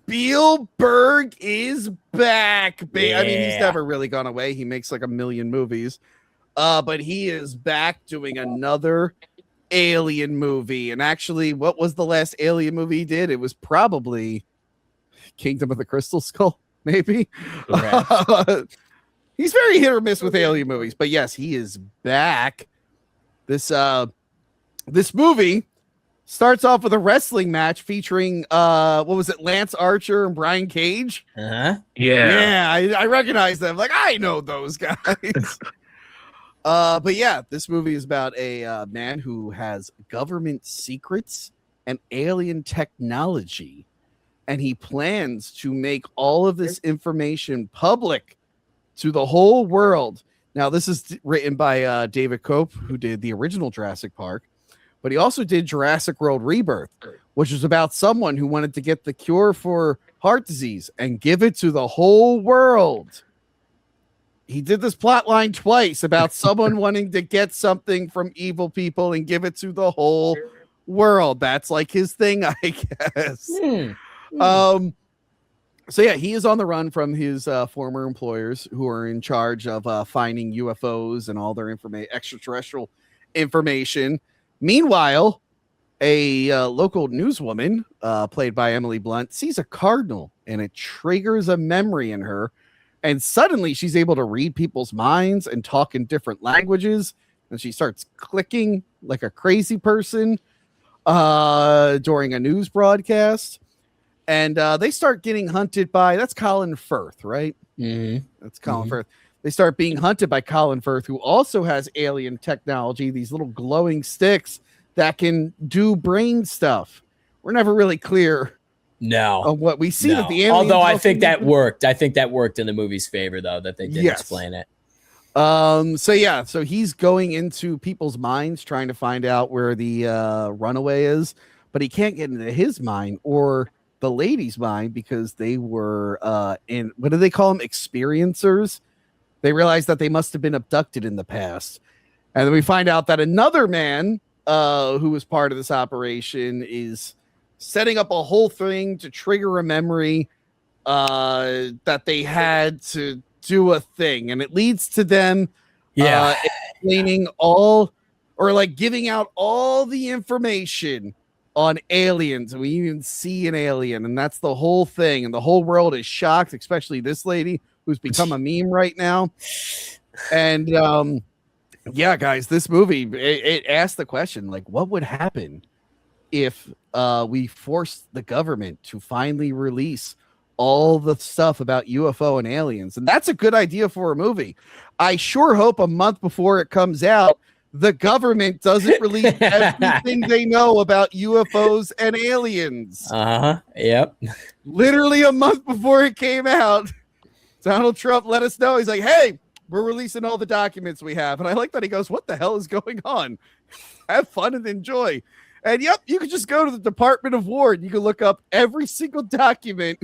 Spielberg is back. Yeah. I mean, he's never really gone away. He makes like a million movies. But he is back doing another Alien movie. And actually, what was the last Alien movie he did? It was probably Kingdom of the Crystal Skull, maybe. He's very hit or miss with Alien movies, but yes, he is back. This movie starts off with a wrestling match featuring what was it, Lance Archer and Brian Cage? Yeah, I recognize them. Like, I know those guys. But yeah, this movie is about a man who has government secrets and alien technology, and he plans to make all of this information public to the whole world. Now, this is written by David Cope, who did the original Jurassic Park, but he also did Jurassic World Rebirth, which was about someone who wanted to get the cure for heart disease and give it to the whole world. He did this plot line twice about someone wanting to get something from evil people and give it to the whole world. That's like his thing, I guess. So yeah, he is on the run from his former employers who are in charge of finding UFOs and all their extraterrestrial information. Meanwhile, a local newswoman, played by Emily Blunt, sees a cardinal and it triggers a memory in her. And suddenly she's able to read people's minds and talk in different languages. And she starts clicking like a crazy person during a news broadcast. And they start getting hunted by, that's Colin Firth, right? Mm-hmm. That's Colin Firth. They start being hunted by Colin Firth, who also has alien technology, these little glowing sticks that can do brain stuff. We're never really clear on what we see that the aliens. Although I think that worked. I think that worked in the movie's favor, though, that they didn't explain it. So he's going into people's minds trying to find out where the runaway is, but he can't get into his mind or the lady's mind because they were in, what do they call them, experiencers. They realized that they must have been abducted in the past, and then we find out that another man who was part of this operation is setting up a whole thing to trigger a memory that they had to do a thing, and it leads to them explaining all, or like giving out all the information on aliens, and we even see an alien, and that's the whole thing, and the whole world is shocked, especially this lady who's become a meme right now. And yeah, guys, this movie, it asked the question, like, what would happen if we forced the government to finally release all the stuff about UFO and aliens? And that's a good idea for a movie. I sure hope a month before it comes out, the government doesn't release everything they know about UFOs and aliens. Yep. Literally a month before it came out, Donald Trump let us know. He's like, hey, we're releasing all the documents we have. And I like that he goes, what the hell is going on? Have fun and enjoy. And yep, you can just go to the Department of War and you can look up every single document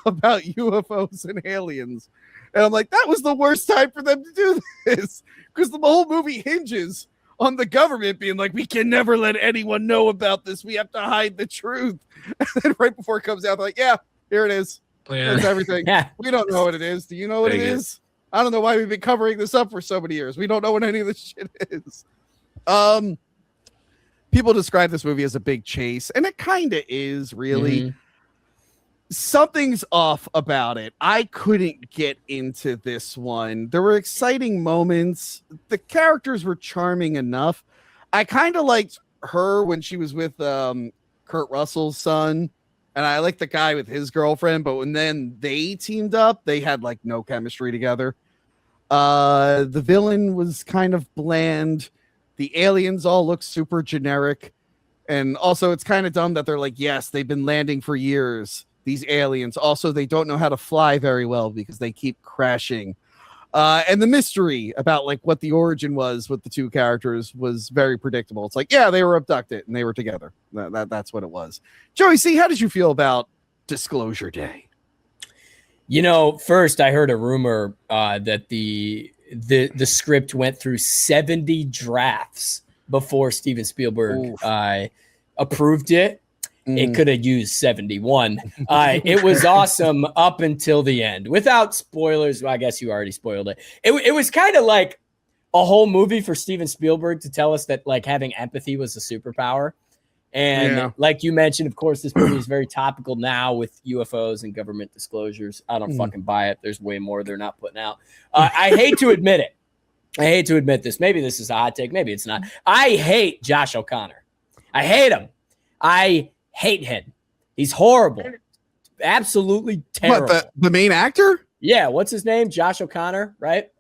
about UFOs and aliens. And I'm like, that was the worst time for them to do this, because the whole movie hinges on the government being like, we can never let anyone know about this. We have to hide the truth. And then right before it comes out, they're like, yeah, here it is. That's everything. We don't know what it is. Do you know what it is? I don't know why we've been covering this up for so many years. We don't know what any of this shit is. People describe this movie as a big chase, and it kind of is, really. Something's off about it. I couldn't get into this one. There were exciting moments. The characters were charming enough. I kind of liked her when she was with Kurt Russell's son, and I liked the guy with his girlfriend, but when then they teamed up, they had like no chemistry together. The villain was kind of bland. The aliens all look super generic. And also it's kind of dumb that they're like, yes, they've been landing for years, these aliens. Also, they don't know how to fly very well because they keep crashing. And the mystery about like what the origin was with the two characters was very predictable. It's like, yeah, they were abducted and they were together. That's what it was. Joey C., how did you feel about Disclosure Day? You know, first I heard a rumor that the script went through 70 drafts before Steven Spielberg approved it. It could have used 71. It was awesome up until the end. Without spoilers, well, I guess you already spoiled it. It was kind of like a whole movie for Steven Spielberg to tell us that like having empathy was a superpower. And like you mentioned, of course, this movie is very topical now with UFOs and government disclosures. I don't fucking buy it. There's way more they're not putting out. I hate to admit it. I hate to admit this. Maybe this is a hot take. Maybe it's not. I hate Josh O'Connor. I hate him. I hate him. He's horrible. Absolutely terrible. What, the main actor? Yeah. What's his name? Josh O'Connor, right?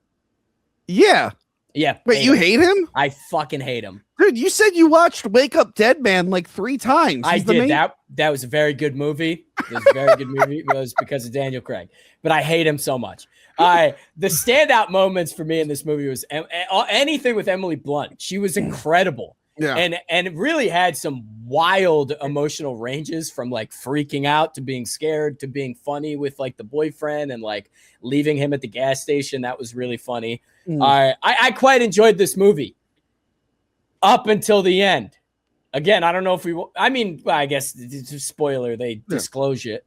Yeah. Yeah. Wait, you hate him? I fucking hate him. Dude, you said you watched Wake Up Dead Man like 3 times. I did. That was a very good movie. It was a very good movie. It was because of Daniel Craig. But I hate him so much. The standout moments for me in this movie was anything with Emily Blunt. She was incredible. Yeah. And it really had some wild emotional ranges from like freaking out to being scared to being funny with like the boyfriend and like leaving him at the gas station. That was really funny. I quite enjoyed this movie up until the end. Again, I don't know if I guess it's a spoiler. They disclosure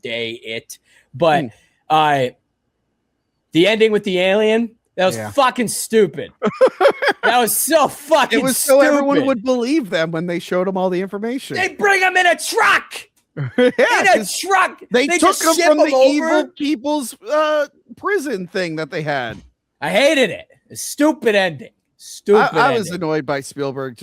day it, but the ending with the alien, that was fucking stupid. That was so fucking It was stupid. so everyone would believe them when they showed them all the information. They bring them in a truck. In a truck. They took them from the evil people's prison thing that they had. I hated it. A stupid ending. I was annoyed by Spielberg.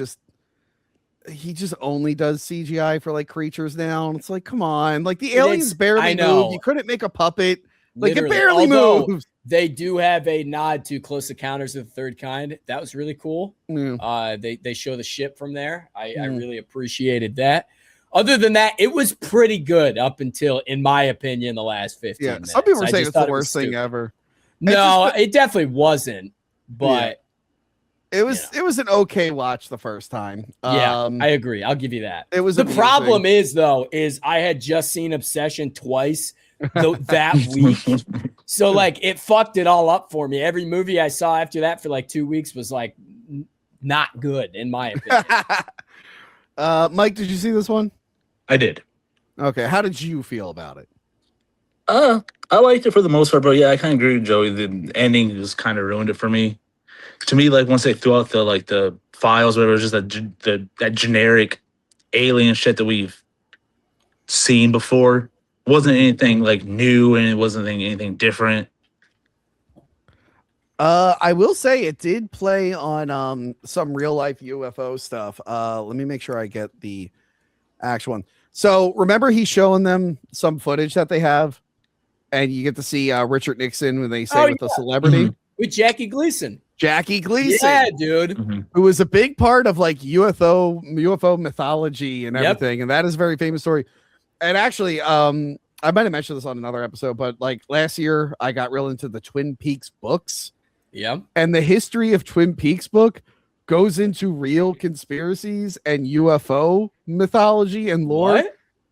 He just only does CGI for like creatures now. And it's like, come on. Like the aliens barely move. You couldn't make a puppet. Like it barely moves. They do have a nod to Close Encounters of the Third Kind. That was really cool. They show the ship from there. I really appreciated that. Other than that, it was pretty good up until, in my opinion, the last 15 minutes. Some people were saying it's the worst thing ever. No, it definitely wasn't. But it was an okay watch the first time. I agree. I'll give you that. It was the problem is I had just seen Obsession twice that week. So like it fucked it all up for me. Every movie I saw after that for like 2 weeks was like not good in my opinion. Mike, did you see this one? I did. Okay, how did you feel about it? I liked it for the most part, but yeah, I kind of agree with Joey. The ending just kind of ruined it for me. To me, like once they threw out the files, whatever, it was just that generic alien shit that we've seen before. It wasn't anything like new, and it wasn't anything different. I will say it did play on some real life UFO stuff. Let me make sure I get the actual one. So remember he's showing them some footage that they have, and you get to see Richard Nixon when they say the celebrity with Jackie Gleason. Jackie Gleason, yeah, dude, who was a big part of like UFO mythology and everything, and that is a very famous story. And actually, I might have mentioned this on another episode, but like last year, I got real into the Twin Peaks books. Yeah, and the history of Twin Peaks book goes into real conspiracies and UFO mythology and lore,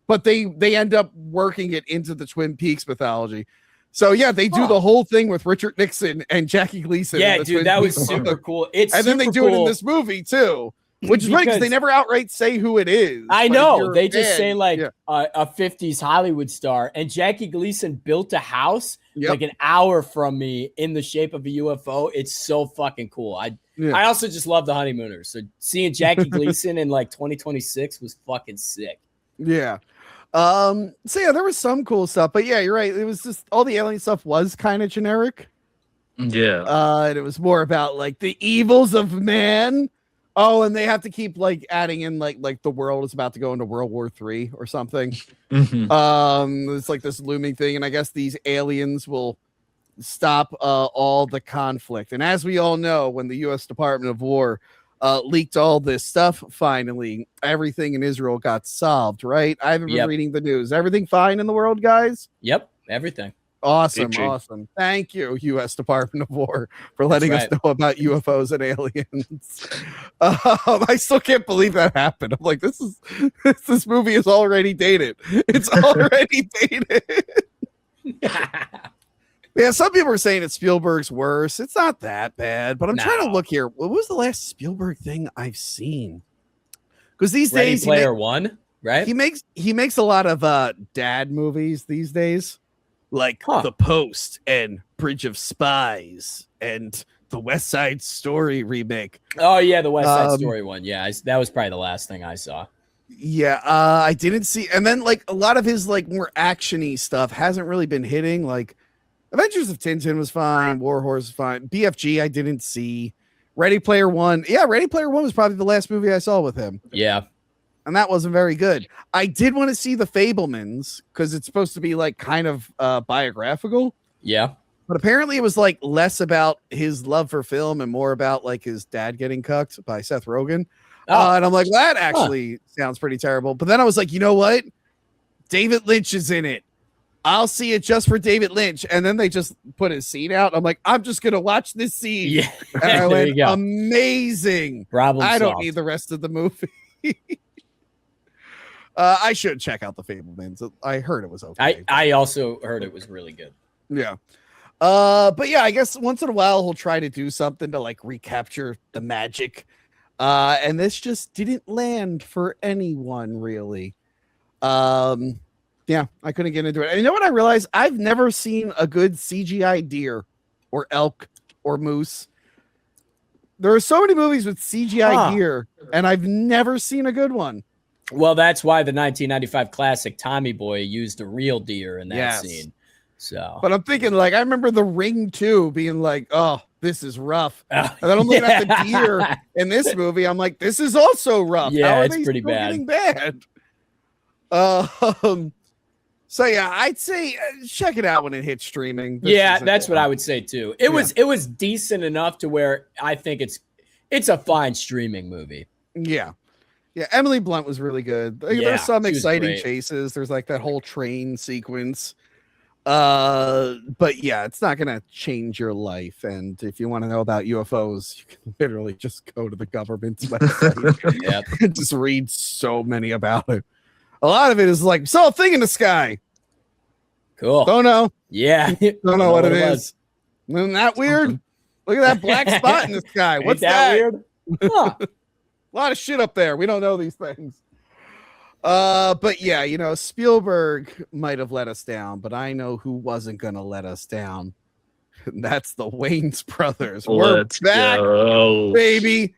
but they end up working it into the Twin Peaks mythology. So yeah, they do the whole thing with Richard Nixon and Jackie Gleason. Yeah, dude, that was super cool. And then they do it in this movie too, which is right because they never outright say who it is. I know they just say like a 50s Hollywood star, and Jackie Gleason built a house like an hour from me in the shape of a UFO. It's so fucking cool. I also just love the Honeymooners. So seeing Jackie Gleason in like 2026 was fucking sick. Yeah. So yeah, there was some cool stuff, but yeah, you're right. It was just all the alien stuff was kind of generic. Yeah. And it was more about like the evils of man. Oh, and they have to keep like adding in like the world is about to go into World War III or something. It's like this looming thing, and I guess these aliens will stop all the conflict. And as we all know, when the U.S. Department of War leaked all this stuff, finally, everything in Israel got solved, right? I haven't been reading the news. Everything fine in the world, guys? Yep, everything. Awesome. Thank you, U.S. Department of War, for letting us know about UFOs and aliens. I still can't believe that happened. I'm like, this movie is already dated. It's already dated. Yeah, some people are saying it's Spielberg's worse. It's not that bad, but I'm trying to look here. What was the last Spielberg thing I've seen? Because these days, Player One. right? He makes a lot of dad movies these days, like Huh. The Post and Bridge of Spies and the West Side Story remake. Oh yeah, the West Side Story one. Yeah, that was probably the last thing I saw. Yeah, I didn't see, and then like a lot of his like more actiony stuff hasn't really been hitting. Like Adventures of Tintin was fine, War Horse was fine, BFG I didn't see, Ready Player One. Yeah, Ready Player One was probably the last movie I saw with him. Yeah, and that wasn't very good. I did want to see The Fablemans because it's supposed to be like kind of biographical. Yeah. But apparently it was like less about his love for film and more about like his dad getting cucked by Seth Rogen. And I'm like, that actually sounds pretty terrible. But then I was like, you know what? David Lynch is in it. I'll see it just for David Lynch. And then they just put his scene out. I'm like, I'm just going to watch this scene. Yeah. And I went, amazing. Problem I don't solved. need the rest of the movie. I should check out The Fablemans. I heard it was okay. I also heard it was really good. Yeah. But yeah, I guess once in a while he'll try to do something to like recapture the magic. And this just didn't land for anyone really. Yeah, I couldn't get into it. And you know what I realized? I've never seen a good CGI deer or elk or moose. There are so many movies with CGI deer, and I've never seen a good one. Well, that's why the 1995 classic Tommy Boy used a real deer in that scene. So, but I'm thinking, like, I remember The Ring 2 being like, oh, this is rough. And then I'm looking at the deer in this movie. I'm like, this is also rough. Yeah, how are it's they pretty still bad. getting bad? So yeah, I'd say check it out when it hits streaming. That's what I would say too. It was decent enough to where I think it's a fine streaming movie. Yeah. Yeah, Emily Blunt was really good. There's some exciting chases. There's like that whole train sequence. But yeah, it's not gonna change your life. And if you want to know about UFOs, you can literally just go to the government's website and just read so many about it. A lot of it is like, saw a thing in the sky. Cool. Don't know. Yeah. Don't know what it is. Isn't that weird? Look at that black spot in the sky. What's that? Weird? Huh. A lot of shit up there. We don't know these things. But yeah, you know, Spielberg might have let us down, but I know who wasn't going to let us down. And that's the Wayans brothers. We're back, baby.